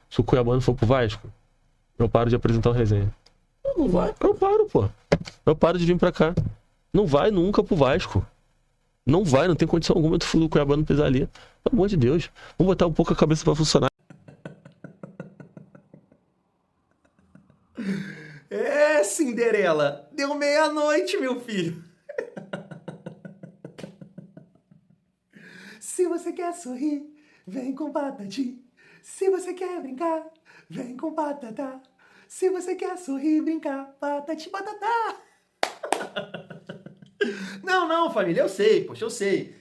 Se o Cuiabano for pro Vasco, eu paro de apresentar o resenha. Não vai, eu paro, pô. Eu paro de vir pra cá. Não vai nunca pro Vasco. Não vai, não tem condição alguma do Cuiabano pisar ali. Pelo amor de Deus. Vamos botar um pouco a cabeça pra funcionar. É, Cinderela. Deu meia-noite, meu filho. Se você quer sorrir, vem com Patati. Se você quer brincar, vem com Patatá. Se você quer sorrir, brincar, Patati, Patatá. Não, família, eu sei, poxa, eu sei.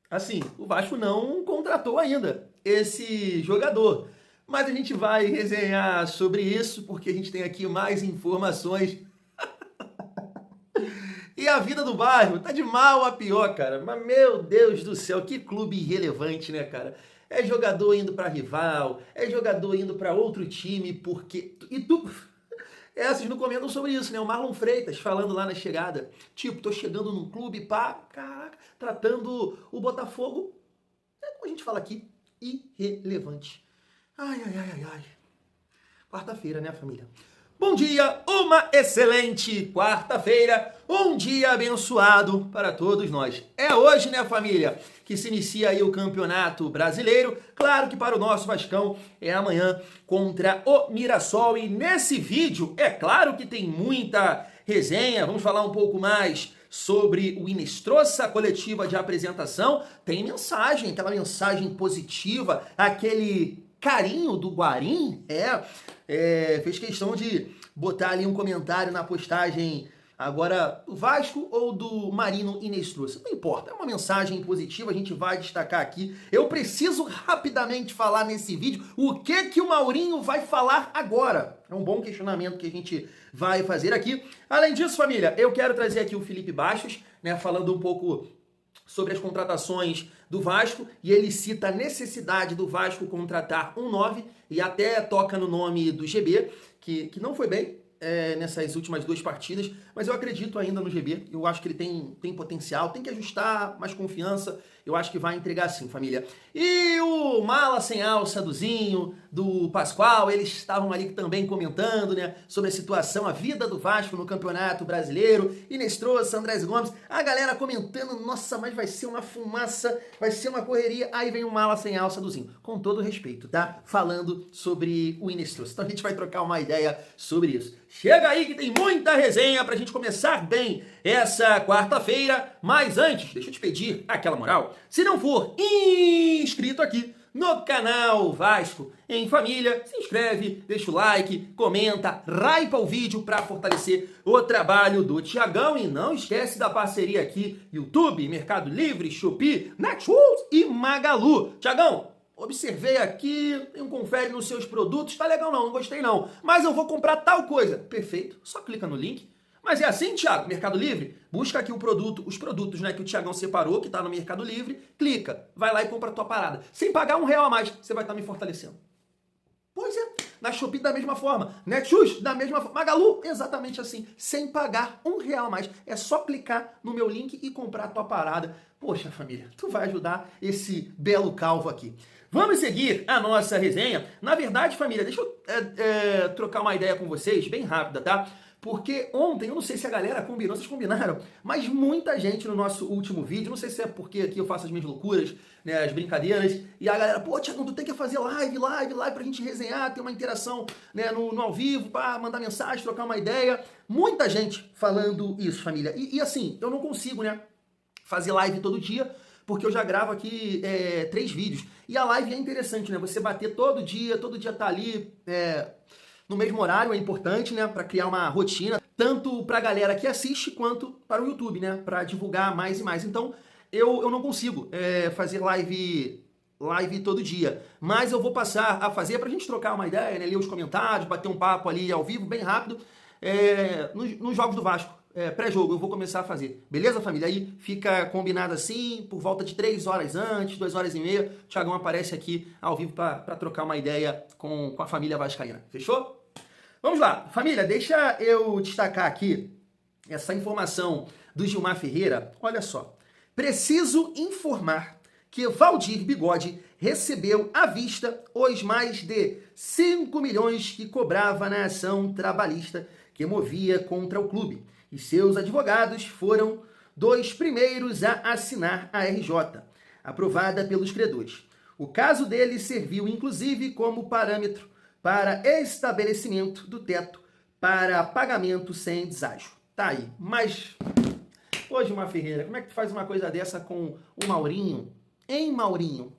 Assim, o Vasco não contratou ainda esse jogador. Mas a gente vai resenhar sobre isso, porque a gente tem aqui mais informações. E a vida do bairro tá de mal a pior, cara. Mas, meu Deus do céu, que clube irrelevante, né, cara? É jogador indo pra rival, é jogador indo pra outro time, porque... Vocês não comentam sobre isso, né? O Marlon Freitas falando lá na chegada. Tipo, tô chegando num clube, pá, caraca, tratando o Botafogo, como a gente fala aqui, irrelevante. Ai. Quarta-feira, né, família? Bom dia, uma excelente quarta-feira, um dia abençoado para todos nós. É hoje, né, família, que se inicia aí o Campeonato Brasileiro. Claro que para o nosso Vascão é amanhã contra o Mirassol. E nesse vídeo, é claro que tem muita resenha. Vamos falar um pouco mais sobre o Inestrosa, coletiva de apresentação. Tem mensagem, aquela mensagem positiva, aquele carinho do Guarim, fez questão de botar ali um comentário na postagem agora do Vasco ou do Marino Inestrosa. Não importa, é uma mensagem positiva, a gente vai destacar aqui. Eu preciso rapidamente falar nesse vídeo o que o Maurinho vai falar agora. É um bom questionamento que a gente vai fazer aqui. Além disso, família, eu quero trazer aqui o Felipe Bastos, né, falando um pouco sobre as contratações do Vasco, e ele cita a necessidade do Vasco contratar um 9 e até toca no nome do GB, que não foi bem nessas últimas 2 partidas, mas eu acredito ainda no GB, eu acho que ele tem potencial, tem que ajustar, mais confiança, eu acho que vai entregar sim, família. E o mala sem alça do Zinho, do Pascoal, eles estavam ali também comentando, né, sobre a situação, a vida do Vasco no Campeonato Brasileiro, Inestrosa, Andrés Gomes, a galera comentando, nossa, mas vai ser uma fumaça, vai ser uma correria, aí vem o mala sem alça do Zinho, com todo respeito, tá? Falando sobre o Inestrosa. Então a gente vai trocar uma ideia sobre isso. Chega aí que tem muita resenha pra gente começar bem essa quarta-feira, mas antes, deixa eu te pedir aquela moral. Se não for inscrito aqui no canal Vasco em Família, se inscreve, deixa o like, comenta, hypa o vídeo para fortalecer o trabalho do Thiagão e não esquece da parceria aqui, YouTube, Mercado Livre, Shopee, Netshoes e Magalu. Thiagão, observei aqui, tem um confere nos seus produtos, tá legal não gostei não, mas eu vou comprar tal coisa. Perfeito, só clica no link. Mas é assim, Thiago, Mercado Livre? Busca aqui o produto, os produtos, né, que o Thiagão separou, que tá no Mercado Livre, clica, vai lá e compra a tua parada. Sem pagar R$1 a mais, você vai estar me fortalecendo. Pois é, na Shopee da mesma forma, Netshoes da mesma forma, Magalu exatamente assim, sem pagar R$1 a mais. É só clicar no meu link e comprar a tua parada. Poxa, família, tu vai ajudar esse belo calvo aqui. Vamos seguir a nossa resenha. Na verdade, família, deixa eu trocar uma ideia com vocês, bem rápida, tá? Porque ontem, eu não sei se a galera combinou, vocês combinaram, mas muita gente no nosso último vídeo, não sei se é porque aqui eu faço as minhas loucuras, né, as brincadeiras, e a galera, pô, Thiago, tu tem que fazer live pra gente resenhar, ter uma interação, né, no ao vivo, pra mandar mensagem, trocar uma ideia. Muita gente falando isso, família. E assim, eu não consigo, né, fazer live todo dia, porque eu já gravo aqui 3 vídeos. E a live é interessante, né, você bater todo dia tá ali, no mesmo horário é importante, né, para criar uma rotina, tanto para a galera que assiste, quanto para o YouTube, né, para divulgar mais e mais. Então, eu não consigo fazer live todo dia, mas eu vou passar a fazer para a gente trocar uma ideia, né, ler os comentários, bater um papo ali ao vivo, bem rápido, nos jogos do Vasco. Pré-jogo, eu vou começar a fazer. Beleza, família? Aí fica combinado assim, por volta de 3 horas antes, 2 horas e meia, o Thiagão aparece aqui ao vivo para trocar uma ideia com a família vascaína. Fechou? Vamos lá. Família, deixa eu destacar aqui essa informação do Gilmar Ferreira. Olha só. Preciso informar que Valdir Bigode recebeu à vista os mais de 5 milhões que cobrava na ação trabalhista que movia contra o clube. E seus advogados foram dos primeiros a assinar a RJ, aprovada pelos credores. O caso dele serviu, inclusive, como parâmetro para estabelecimento do teto para pagamento sem deságio. Tá aí. Mas, ô Gilmar Ferreira, como é que tu faz uma coisa dessa com o Maurinho? Hein, Maurinho?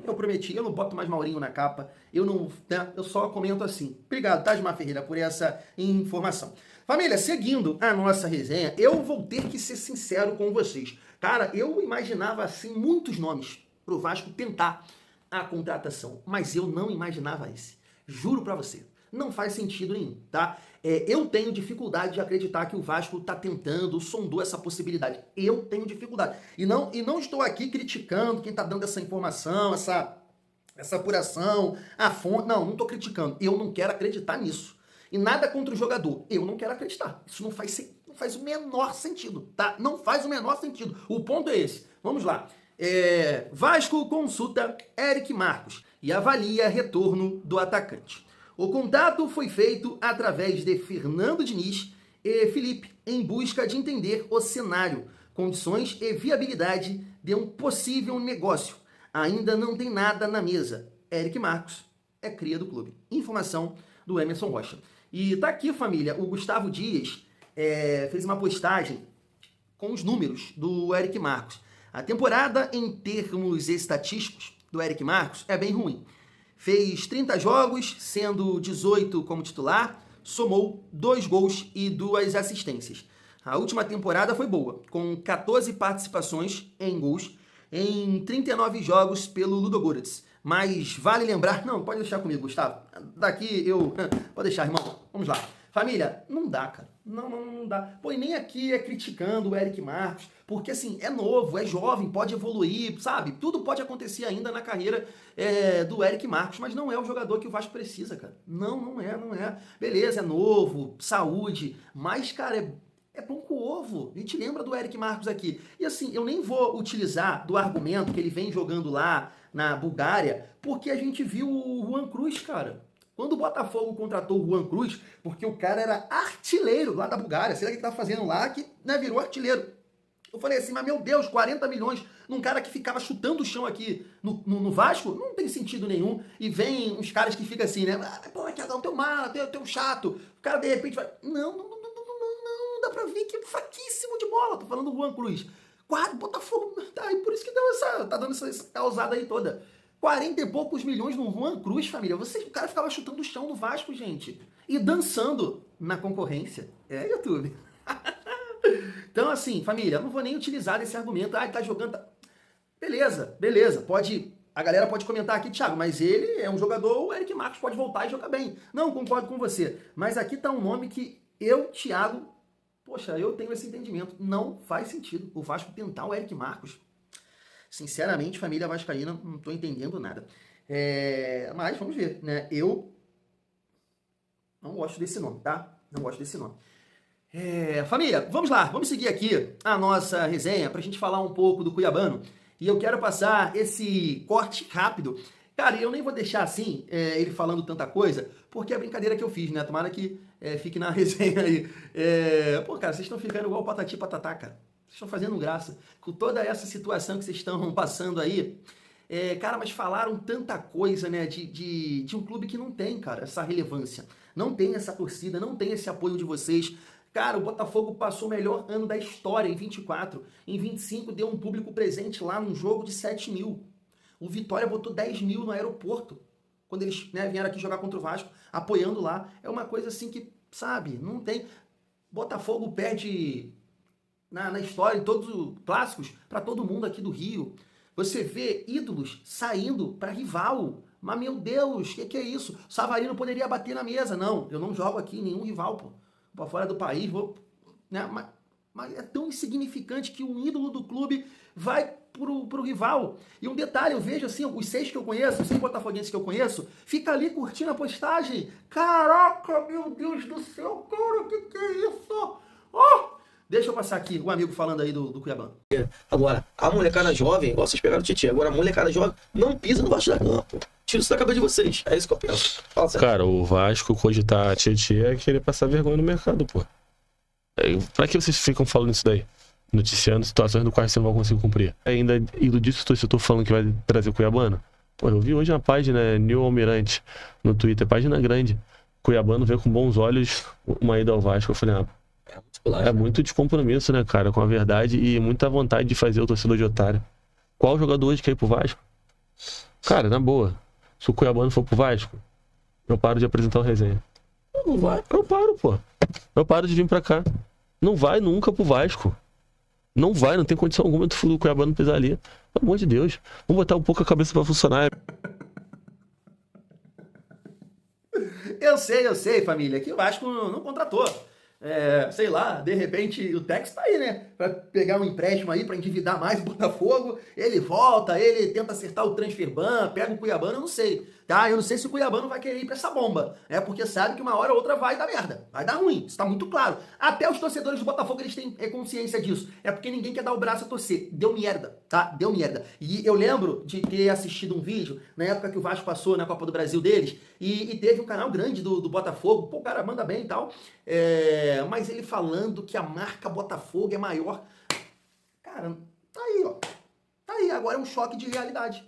Eu prometi, eu não boto mais Maurinho na capa, eu só comento assim. Obrigado, tá, Gilmar Ferreira, por essa informação. Família, seguindo a nossa resenha, eu vou ter que ser sincero com vocês. Cara, eu imaginava, assim, muitos nomes pro Vasco tentar a contratação, mas eu não imaginava esse. Juro pra você, não faz sentido nenhum, tá? Eu tenho dificuldade de acreditar que o Vasco tá tentando, sondou essa possibilidade. Eu tenho dificuldade. E não estou aqui criticando quem tá dando essa informação, essa apuração, a fonte. Não estou criticando. Eu não quero acreditar nisso. E nada contra o jogador. Eu não quero acreditar. Isso não faz o menor sentido, tá? Não faz o menor sentido. O ponto é esse. Vamos lá. Vasco consulta Eric Marcos e avalia retorno do atacante. O contato foi feito através de Fernando Diniz e Felipe, em busca de entender o cenário, condições e viabilidade de um possível negócio. Ainda não tem nada na mesa. Eric Marcos é cria do clube. Informação do Emerson Rocha. E tá aqui, família, o Gustavo Dias fez uma postagem com os números do Eric Marcos. A temporada, em termos estatísticos, do Eric Marcos é bem ruim. Fez 30 jogos, sendo 18 como titular, somou 2 gols e 2 assistências. A última temporada foi boa, com 14 participações em gols em 39 jogos pelo Ludogorets. Mas vale lembrar... Não, pode deixar comigo, Gustavo. Daqui eu... Pode deixar, irmão. Vamos lá. Família, não dá, cara. Não dá. Pô, e nem aqui é criticando o Eric Marcos, porque assim, é novo, é jovem, pode evoluir, sabe? Tudo pode acontecer ainda na carreira do Eric Marcos, mas não é o jogador que o Vasco precisa, cara. Não é. Beleza, é novo, saúde, mas, cara, é pão com ovo. A gente lembra do Eric Marcos aqui. E assim, eu nem vou utilizar do argumento que ele vem jogando lá na Bulgária, porque a gente viu o Juan Cruz, cara. Quando o Botafogo contratou o Juan Cruz, porque o cara era artilheiro lá da Bulgária, sei lá o que tá fazendo lá, que virou artilheiro. Eu falei assim, mas meu Deus, 40 milhões num cara que ficava chutando o chão aqui no Vasco, não tem sentido nenhum. E vem uns caras que ficam assim, né? Pô, que é teu mala, teu chato. O cara de repente vai... Não, dá pra ver que é fraquíssimo de bola. Tô falando do Juan Cruz. Botafogo, tá, e por isso que tá dando essa causada aí toda. 40 e poucos milhões no Juan Cruz, família. O cara ficava chutando o chão do Vasco, gente. E dançando na concorrência. YouTube. Então, assim, família, eu não vou nem utilizar esse argumento. Ele tá jogando... Beleza. A galera pode comentar aqui, Thiago, mas ele é um jogador, o Eric Marcos pode voltar e jogar bem. Não, concordo com você. Mas aqui tá um nome que eu, Thiago, poxa, eu tenho esse entendimento. Não faz sentido o Vasco tentar o Eric Marcos. Sinceramente, família vascaína, não tô entendendo nada. Mas vamos ver, né? Eu não gosto desse nome, tá? Não gosto desse nome. Família, vamos lá, vamos seguir aqui a nossa resenha pra gente falar um pouco do Cuiabano. E eu quero passar esse corte rápido. Cara, eu nem vou deixar assim, ele falando tanta coisa, porque é a brincadeira que eu fiz, né? Tomara que fique na resenha aí. Pô, cara, vocês estão ficando igual Patati e Patatá, cara. Vocês estão fazendo graça. Com toda essa situação que vocês estão passando aí. Cara, mas falaram tanta coisa, né? De um clube que não tem, cara, essa relevância. Não tem essa torcida, não tem esse apoio de vocês. Cara, o Botafogo passou o melhor ano da história em 24. Em 25 deu um público presente lá num jogo de 7 mil. O Vitória botou 10 mil no aeroporto. Quando eles vieram aqui jogar contra o Vasco, apoiando lá. É uma coisa assim que, sabe, não tem... Botafogo perde... Na história, em todos os clássicos, para todo mundo aqui do Rio. Você vê ídolos saindo para rival. Mas, meu Deus, o que é isso? O Savarino poderia bater na mesa. Não, eu não jogo aqui em nenhum rival, pô. Para fora do país, vou... Né? Mas é tão insignificante que um ídolo do clube vai pro rival. E um detalhe, eu vejo assim, os 6 que eu conheço, os 6 botafoguenses que eu conheço, fica ali curtindo a postagem. Caraca, meu Deus do céu, cara, que é isso? Deixa eu passar aqui o amigo falando aí do Cuiabano. Agora, a molecada jovem, igual vocês pegaram o Tietchan, agora a molecada jovem não pisa no Vasco da Gama, pô. Tira isso da cabeça de vocês. É isso que eu penso. Fala sério. Cara, o Vasco cogitar Tietchan é querer passar vergonha no mercado, pô. Pra que vocês ficam falando isso daí? Noticiando situações do quais você não vai conseguir cumprir. Ainda iludido se eu tô falando que vai trazer o Cuiabano? Pô, eu vi hoje uma página, New Almirante, no Twitter, página grande. Cuiabano vê com bons olhos uma ida ao Vasco. Eu falei, é muito descompromisso, né, cara, com a verdade e muita vontade de fazer o torcedor de otário. Qual jogador hoje quer ir pro Vasco? Cara, na boa, se o Cuiabano for pro Vasco, eu paro de apresentar o resenha. Não vai. Eu paro, pô. Eu paro de vir pra cá. Não vai nunca pro Vasco. Não vai, não tem condição alguma do Cuiabano pisar ali. Pelo amor de Deus. Vamos botar um pouco a cabeça pra funcionar. Eu sei, família, que o Vasco não contratou. Sei lá, de repente o Tex tá aí, né? Pra pegar um empréstimo aí, pra endividar mais o Botafogo. Ele volta, ele tenta acertar o transfer ban, pega o Cuiabano, eu não sei. Tá? Eu não sei se o Cuiabano vai querer ir pra essa bomba. Porque sabe que uma hora ou outra vai dar merda. Vai dar ruim, isso tá muito claro. Até os torcedores do Botafogo, eles têm consciência disso. É porque ninguém quer dar o braço a torcer. Deu merda, tá? Deu merda. E eu lembro de ter assistido um vídeo, na época que o Vasco passou na Copa do Brasil deles, e teve um canal grande do Botafogo. Pô, o cara manda bem e tal. Mas ele falando que a marca Botafogo é maior. Cara, tá aí, ó. Tá aí, agora é um choque de realidade.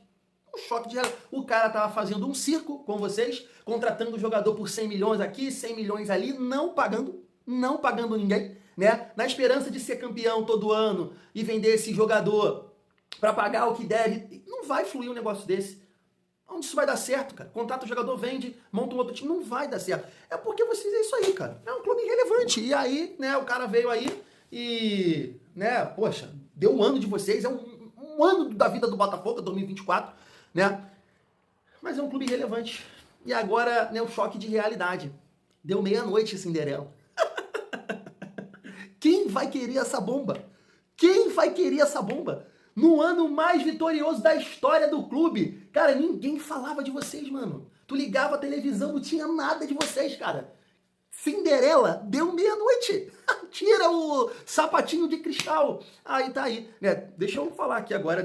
O cara tava fazendo um circo com vocês, contratando o jogador por 100 milhões aqui, 100 milhões ali, não pagando ninguém, né? Na esperança de ser campeão todo ano e vender esse jogador para pagar o que deve. Não vai fluir um negócio desse. Onde isso vai dar certo, cara? Contrata o jogador, vende, monta um outro time, não vai dar certo. É porque vocês é isso aí, cara. É um clube irrelevante. E aí, né, o cara veio aí e, né, poxa, deu um ano de vocês, é um ano da vida do Botafogo, 2024, né? Mas é um clube irrelevante. E agora, né, o choque de realidade. Deu meia-noite, Cinderela. Quem vai querer essa bomba? Quem vai querer essa bomba? No ano mais vitorioso da história do clube. Cara, ninguém falava de vocês, mano. Tu ligava a televisão, não tinha nada de vocês, cara. Cinderela, deu meia-noite. Tira o sapatinho de cristal. Aí tá aí. Né? Deixa eu falar aqui agora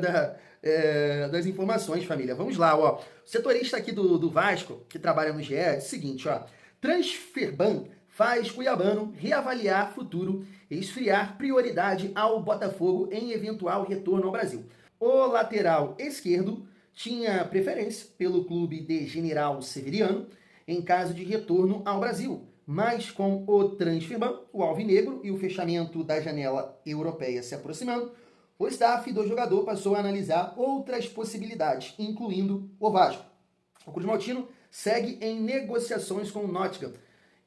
das informações, família. Vamos lá, ó. O setorista aqui do Vasco, que trabalha no GE, é o seguinte, ó. Transferban faz Cuiabano reavaliar futuro e esfriar prioridade ao Botafogo em eventual retorno ao Brasil. O lateral esquerdo tinha preferência pelo clube de General Severiano em caso de retorno ao Brasil, mas com o Transferban, o alvinegro e o fechamento da janela europeia se aproximando, o staff do jogador passou a analisar outras possibilidades, incluindo o Vasco. O Cruz Maltino segue em negociações com o Nottingham,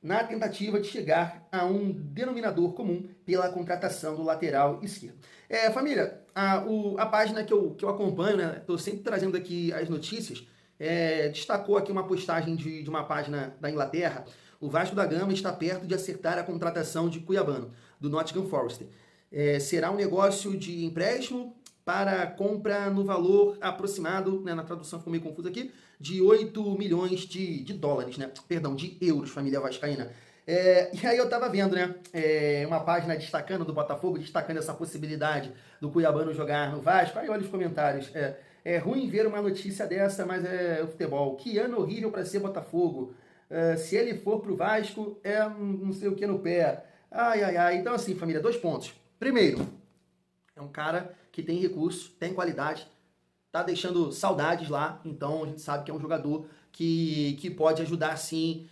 na tentativa de chegar a um denominador comum pela contratação do lateral esquerdo. Família, a página que eu acompanho, né, estou sempre trazendo aqui as notícias, destacou aqui uma postagem de uma página da Inglaterra. O Vasco da Gama está perto de acertar a contratação de Cuiabano, do Nottingham Forest. Será um negócio de empréstimo para compra no valor aproximado, né, na tradução ficou meio confuso aqui, de 8 milhões de dólares, né? Perdão, de euros, família vascaína. E aí eu tava vendo, né, uma página destacando do Botafogo, destacando essa possibilidade do Cuiabano jogar no Vasco. Aí olha os comentários. É ruim ver uma notícia dessa, mas é o futebol. Que ano horrível para ser Botafogo. Se ele for pro Vasco, não sei o que no pé. Ai. Então assim, família, 2 pontos. Primeiro, é um cara que tem recurso, tem qualidade, tá deixando saudades lá, então a gente sabe que é um jogador que pode ajudar sim,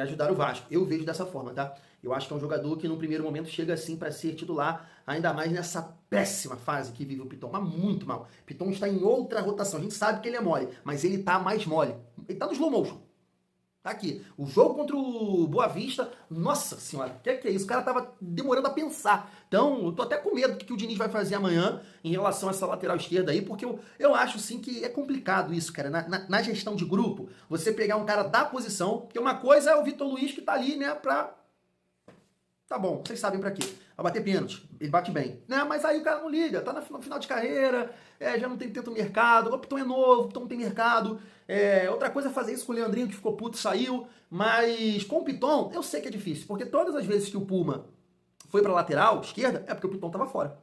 ajudar o Vasco. Eu vejo dessa forma, tá? Eu acho que é um jogador que no primeiro momento chega assim para ser titular, ainda mais nessa péssima fase que vive o Piton, mas muito mal. O Piton está em outra rotação, a gente sabe que ele é mole, mas ele tá mais mole. Ele tá no slow motion. Tá aqui, o jogo contra o Boa Vista, nossa senhora, o que é isso? O cara tava demorando a pensar. Então, eu tô até com medo do que o Diniz vai fazer amanhã em relação a essa lateral esquerda aí, porque eu acho sim que é complicado isso, cara. Na gestão de grupo, você pegar um cara da posição, porque uma coisa é o Vitor Luiz que tá ali, né, pra... Tá bom, vocês sabem pra quê? Vai bater pênalti, ele bate bem. Né? Mas aí o cara não liga, tá no final de carreira, já não tem tanto mercado, o Piton é novo, o Piton não tem mercado. Outra coisa é fazer isso com o Leandrinho, que ficou puto, saiu. Mas com o Piton, eu sei que é difícil, porque todas as vezes que o Puma foi pra lateral esquerda, é porque o Piton tava fora.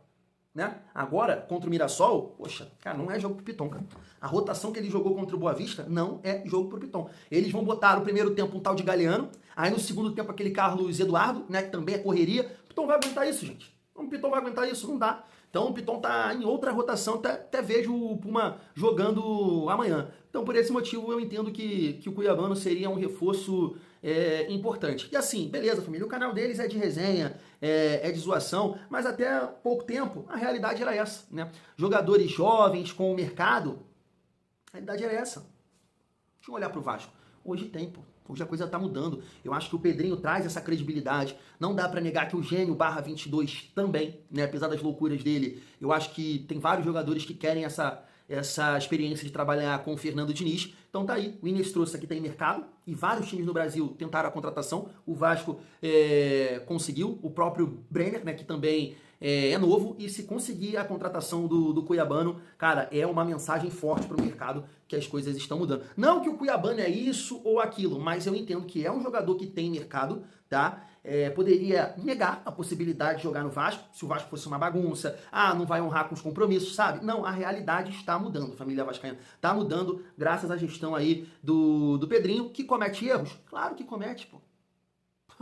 Né? Agora, contra o Mirassol, poxa, cara, não é jogo pro Piton, cara. A rotação que ele jogou contra o Boa Vista não é jogo pro Piton. Eles vão botar no primeiro tempo um tal de Galeano, aí no segundo tempo aquele Carlos Eduardo, né, que também é correria. O Piton vai aguentar isso, gente. O Piton vai aguentar isso? Não dá. Então o Piton tá em outra rotação, até vejo o Puma jogando amanhã. Então por esse motivo eu entendo que o Cuiabano seria um reforço importante. E assim, beleza, família, o canal deles é de resenha, é de zoação, mas até pouco tempo a realidade era essa, né? Jogadores jovens com o mercado, a realidade era essa. Deixa eu olhar pro Vasco. Hoje tem, pô. Hoje a coisa tá mudando. Eu acho que o Pedrinho traz essa credibilidade. Não dá pra negar que o Gênio /22 também, né? Apesar das loucuras dele, eu acho que tem vários jogadores que querem essa experiência de trabalhar com o Fernando Diniz. Então tá aí, o Inestrosa aqui tem mercado e vários times no Brasil tentaram a contratação. O Vasco conseguiu, o próprio Brenner, né, que também é novo, e se conseguir a contratação do Cuiabano, cara, é uma mensagem forte para o mercado que as coisas estão mudando. Não que o Cuiabano é isso ou aquilo, mas eu entendo que é um jogador que tem mercado, tá? Poderia negar a possibilidade de jogar no Vasco, se o Vasco fosse uma bagunça, não vai honrar com os compromissos, sabe? Não, a realidade está mudando, família vascaína. Está mudando graças à gestão aí do Pedrinho, que comete erros. Claro que comete, pô.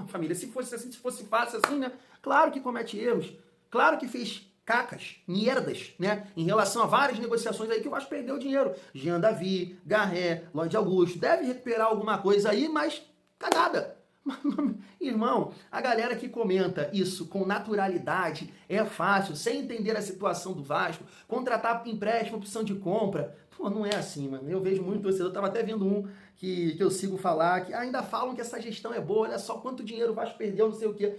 Família, se fosse assim, se fosse fácil assim, né? Claro que comete erros. Claro que fez cacas, merdas, né? Em relação a várias negociações aí que o Vasco perdeu dinheiro. Jean Davi, Garré, Lloyd Augusto. Deve recuperar alguma coisa aí, mas cagada. Irmão, a galera que comenta isso com naturalidade, é fácil, sem entender a situação do Vasco, contratar empréstimo, opção de compra, pô, não é assim, mano. Eu vejo muito torcedor, tava até vendo um que eu sigo falar, que ainda falam que essa gestão é boa, olha só quanto dinheiro o Vasco perdeu, não sei o quê.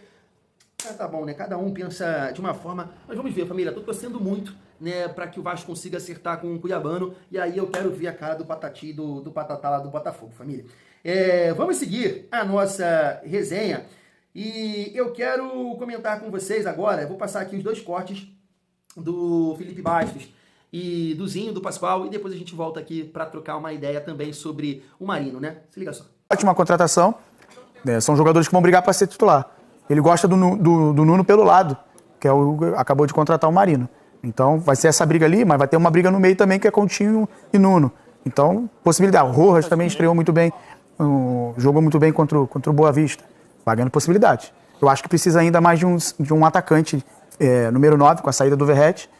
Tá bom, né? Cada um pensa de uma forma, mas vamos ver, família, tô torcendo muito, né, para que o Vasco consiga acertar com o Cuiabano, e aí eu quero ver a cara do Patati e do Patatá lá do Botafogo, família. Vamos seguir a nossa resenha e eu quero comentar com vocês agora, vou passar aqui os dois cortes do Felipe Bastos e do Zinho, do Pascoal, e depois a gente volta aqui para trocar uma ideia também sobre o Marino, né? Se liga só. Ótima contratação, são jogadores que vão brigar para ser titular. Ele gosta do Nuno pelo lado, que acabou de contratar o Marino. Então vai ser essa briga ali, mas vai ter uma briga no meio também que é Coutinho e Nuno. Então, possibilidade. O Rojas também estreou muito bem, jogou muito bem contra o Boa Vista. Vai ganhando possibilidade. Eu acho que precisa ainda mais de um atacante número 9, com a saída do Verratti.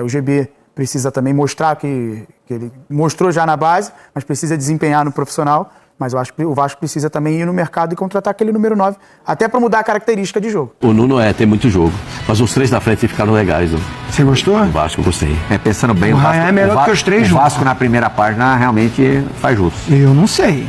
O GB precisa também mostrar que ele mostrou já na base, mas precisa desempenhar no profissional. Mas eu acho que o Vasco precisa também ir no mercado e contratar aquele número 9, até para mudar a característica de jogo. O Nuno tem muito jogo, mas os três da frente ficaram legais. Você gostou? O Vasco, eu gostei. Pensando bem, o Vasco é melhor que os três juntos. O Vasco na primeira página realmente faz jus. Eu não sei.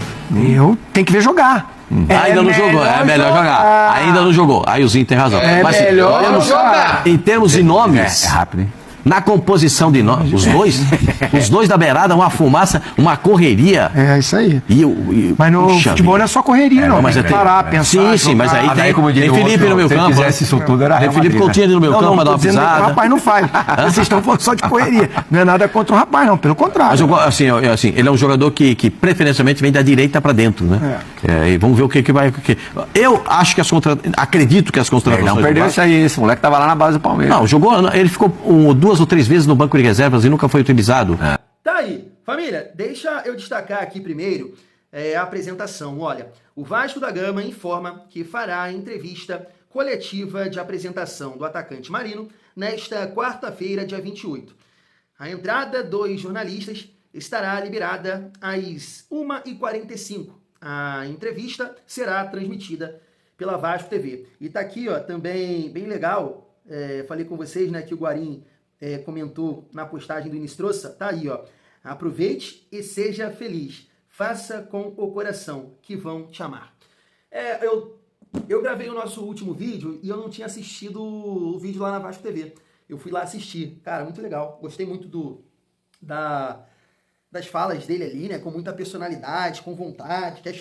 Eu tenho que ver jogar. Ainda não jogou, é melhor jogar. Ainda não jogou. Aí o Zinho tem razão. Mas melhor jogar. Em termos de nomes... É rápido, hein? Na composição de nós, os dois da beirada, uma fumaça, uma correria. É isso aí. Mas no futebol não é só correria, não. Mas tem que parar, pensar. Sim, mas aí tem Felipe no meu campo. Se fizesse isso tudo, era Tem Felipe Coutinho ali no meu campo para dar uma pisada. O rapaz não faz. Vocês estão falando só de correria. Não é nada contra o rapaz, não. Pelo contrário. Mas assim, ele é um jogador que preferencialmente vem da direita para dentro, né? E vamos ver o que vai. Eu acho que acredito que as contratações. Ele não perdeu isso aí. Esse moleque tava lá na base do Palmeiras. Não, jogou. Ele ficou 2 ou 3 vezes no banco de reservas e nunca foi utilizado. Tá aí. Família, deixa eu destacar aqui primeiro a apresentação. Olha, o Vasco da Gama informa que fará a entrevista coletiva de apresentação do atacante Marino nesta quarta-feira, dia 28. A entrada dos jornalistas estará liberada às 1h45. A entrevista será transmitida pela Vasco TV. E tá aqui, ó, também bem legal, falei com vocês, né, que o Guarim comentou na postagem do Inestrosa, tá aí, ó. Aproveite e seja feliz. Faça com o coração, que vão te amar. Eu gravei o nosso último vídeo e eu não tinha assistido o vídeo lá na Vasco TV. Eu fui lá assistir. Cara, muito legal. Gostei muito das falas dele ali, né? Com muita personalidade, com vontade, quer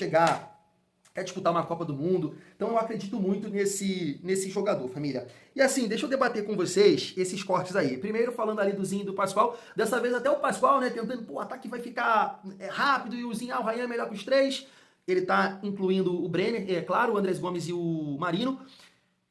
disputar uma Copa do Mundo. Então eu acredito muito nesse jogador, família. E assim, deixa eu debater com vocês esses cortes aí. Primeiro falando ali do Zinho e do Pascoal. Dessa vez até o Pascoal, né, tentando, o ataque vai ficar rápido e o Zinho, o Ryan é melhor que os três. Ele tá incluindo o Brenner, claro, o Andrés Gomes e o Marino.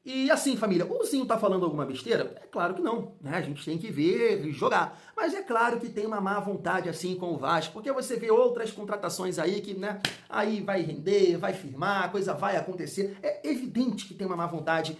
E assim, família, o Zinho tá falando alguma besteira? É claro que não, né? A gente tem que ver e jogar. Mas é claro que tem uma má vontade assim com o Vasco, porque você vê outras contratações aí que, né, aí vai render, vai firmar, a coisa vai acontecer. É evidente que tem uma má vontade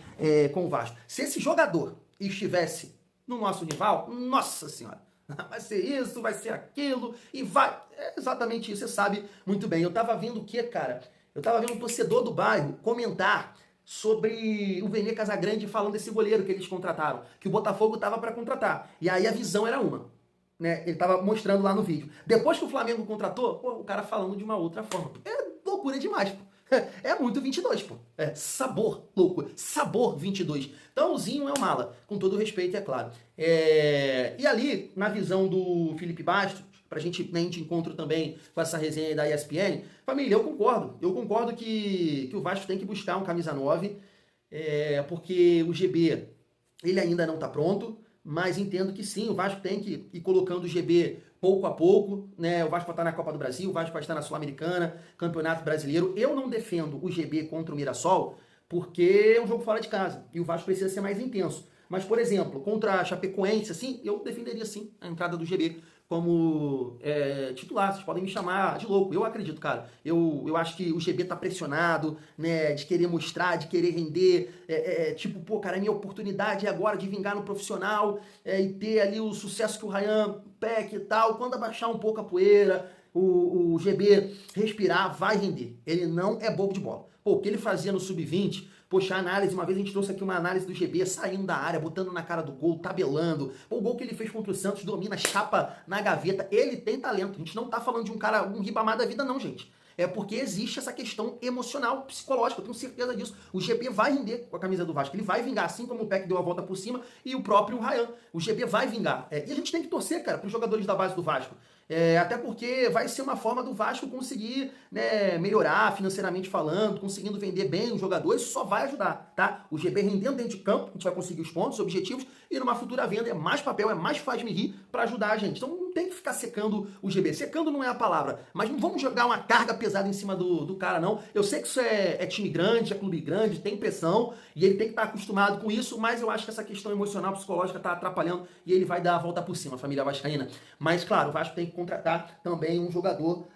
com o Vasco. Se esse jogador estivesse no nosso rival, nossa senhora, vai ser isso, vai ser aquilo, e vai... É exatamente isso, você sabe muito bem. Eu tava vendo o quê, cara? Eu tava vendo um torcedor do bairro comentar sobre o Vene Casagrande falando desse goleiro que eles contrataram, que o Botafogo tava para contratar. E aí a visão era uma, né? Ele tava mostrando lá no vídeo. Depois que o Flamengo contratou, pô, o cara falando de uma outra forma. É loucura demais, pô. É muito 22, pô. É sabor louco. Sabor 22. Então o Zinho é um mala, com todo respeito, é claro. E ali, na visão do Felipe Bastos, pra gente, né, a gente encontra também com essa resenha aí da ESPN, família, eu concordo. Eu concordo que o Vasco tem que buscar um camisa 9, porque o GB, ele ainda não tá pronto, mas entendo que sim, o Vasco tem que ir colocando o GB pouco a pouco, né? O Vasco vai estar na Copa do Brasil, o Vasco vai estar na Sul-Americana, Campeonato Brasileiro. Eu não defendo o GB contra o Mirassol, porque é um jogo fora de casa, e o Vasco precisa ser mais intenso. Mas, por exemplo, contra a Chapecoense, assim, eu defenderia sim a entrada do GB como titular. Vocês podem me chamar de louco. Eu acredito, cara. Eu acho que o GB tá pressionado, né? De querer mostrar, de querer render. Tipo, pô, cara, é minha oportunidade agora de vingar no profissional e ter ali o sucesso que o Ryan Peck e tal. Quando abaixar um pouco a poeira, o GB respirar, vai render. Ele não é bobo de bola. Pô, o que ele fazia no Sub-20, poxa, a análise, uma vez a gente trouxe aqui uma análise do GB saindo da área, botando na cara do gol, tabelando. Pô, o gol que ele fez contra o Santos, domina, chapa na gaveta. Ele tem talento. A gente não tá falando de um cara, um Ribamar da vida não, gente. É porque existe essa questão emocional, psicológica, eu tenho certeza disso. O GB vai render com a camisa do Vasco, ele vai vingar, assim como o Peck deu a volta por cima e o próprio Ryan. O GB vai vingar. E a gente tem que torcer, cara, pros jogadores da base do Vasco. Até porque vai ser uma forma do Vasco conseguir, né, melhorar financeiramente falando, conseguindo vender bem os jogadores, isso só vai ajudar, tá? O GB rendendo dentro de campo, a gente vai conseguir os pontos, os objetivos, e numa futura venda é mais papel, é mais faz-me rir pra ajudar a gente. Então não tem que ficar secando o GB. Secando não é a palavra, mas não vamos jogar uma carga pesada em cima do cara, não. Eu sei que isso é time grande, é clube grande, tem pressão, e ele tem que estar acostumado com isso, mas eu acho que essa questão emocional, psicológica tá atrapalhando, e ele vai dar a volta por cima, família vascaína. Mas, claro, o Vasco tem que contratar também um jogador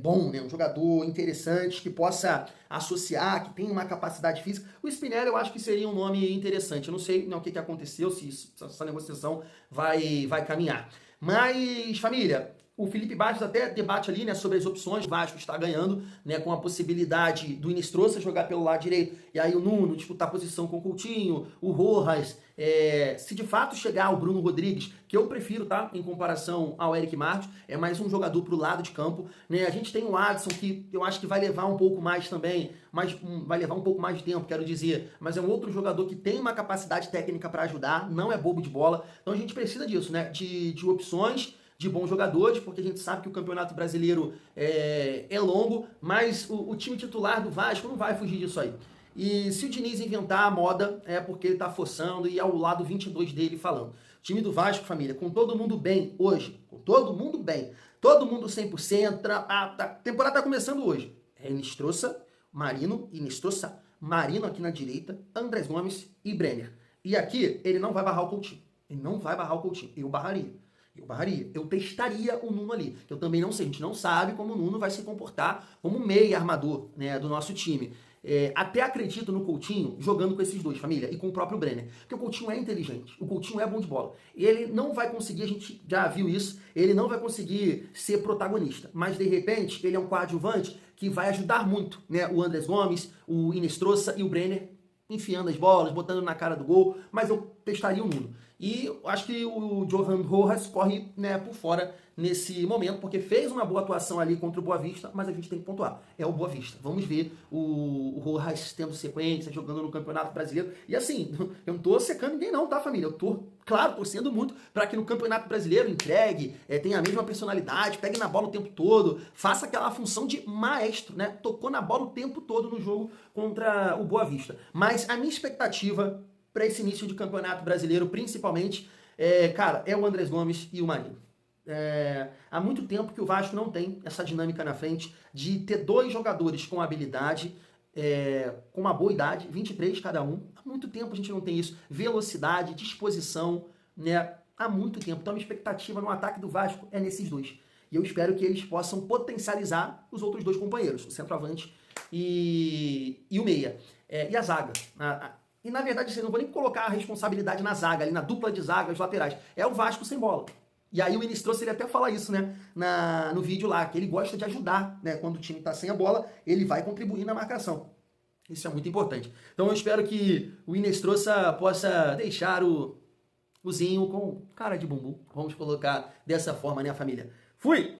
bom, né? Um jogador interessante, que possa associar, que tenha uma capacidade física. O Spinelli eu acho que seria um nome interessante. Eu não sei, né, o que aconteceu, se essa negociação vai caminhar. Mas, família, o Felipe Bastos até debate ali, né, sobre as opções. O Vasco está ganhando, né, com a possibilidade do Inestrosa jogar pelo lado direito, e aí o Nuno disputar a posição com o Coutinho, o Rojas. Se de fato chegar o Bruno Rodrigues, que eu prefiro, tá, em comparação ao Eric Martins, é mais um jogador pro lado de campo, né? A gente tem o Adson, que eu acho que vai levar um pouco mais também, vai levar um pouco mais de tempo, quero dizer, mas é um outro jogador que tem uma capacidade técnica para ajudar, não é bobo de bola, então a gente precisa disso, né, de opções, de bons jogadores, porque a gente sabe que o Campeonato Brasileiro é longo, mas o time titular do Vasco não vai fugir disso aí. E se o Diniz inventar a moda, é porque ele tá forçando e é o lado 22 dele falando. O time do Vasco, família, com todo mundo bem hoje, com todo mundo bem, todo mundo 100%, a temporada tá começando hoje. Inestrosa, Marino aqui na direita, Andrés Gomes e Brenner. E aqui, ele não vai barrar o Coutinho. Ele não vai barrar o Coutinho. Eu barraria. Eu testaria o Nuno ali. Eu também não sei, a gente não sabe como o Nuno vai se comportar como meia armador, né, do nosso time. Até acredito no Coutinho jogando com esses dois, família, e com o próprio Brenner. Porque o Coutinho é inteligente, o Coutinho é bom de bola. Ele não vai conseguir, a gente já viu isso, ele não vai conseguir ser protagonista. Mas, de repente, ele é um coadjuvante que vai ajudar muito, né, o Andrés Gomes, o Inestrosa e o Brenner, enfiando as bolas, botando na cara do gol, mas eu testaria o Nuno. E acho que o Johan Rojas corre, né, por fora nesse momento, porque fez uma boa atuação ali contra o Boa Vista, mas a gente tem que pontuar. É o Boa Vista. Vamos ver o Rojas tendo sequência, jogando no Campeonato Brasileiro. E assim, eu não tô secando ninguém não, tá, família? Eu tô, claro, torcendo muito para que no Campeonato Brasileiro entregue, tenha a mesma personalidade, pegue na bola o tempo todo, faça aquela função de maestro, né? Tocou na bola o tempo todo no jogo contra o Boa Vista. Mas a minha expectativa para esse início de Campeonato Brasileiro, principalmente, cara, é o Andrés Gomes e o Marinho. Há muito tempo que o Vasco não tem essa dinâmica na frente de ter dois jogadores com habilidade com uma boa idade, 23 cada um. Há muito tempo a gente não tem isso. Velocidade, disposição, né? Há muito tempo. Então a minha expectativa no ataque do Vasco é nesses dois. E eu espero que eles possam potencializar os outros dois companheiros, o centroavante e o meia. E a zaga. E na verdade, eu não vou nem colocar a responsabilidade na zaga, ali na dupla de zaga, os laterais. É o Vasco sem bola. E aí o Ministroso, ele até fala isso, né, no vídeo lá, que ele gosta de ajudar, né, quando o time tá sem a bola, ele vai contribuir na marcação. Isso é muito importante. Então eu espero que o Inestrosa possa deixar o Zinho com cara de bumbum. Vamos colocar dessa forma, né, família? Fui!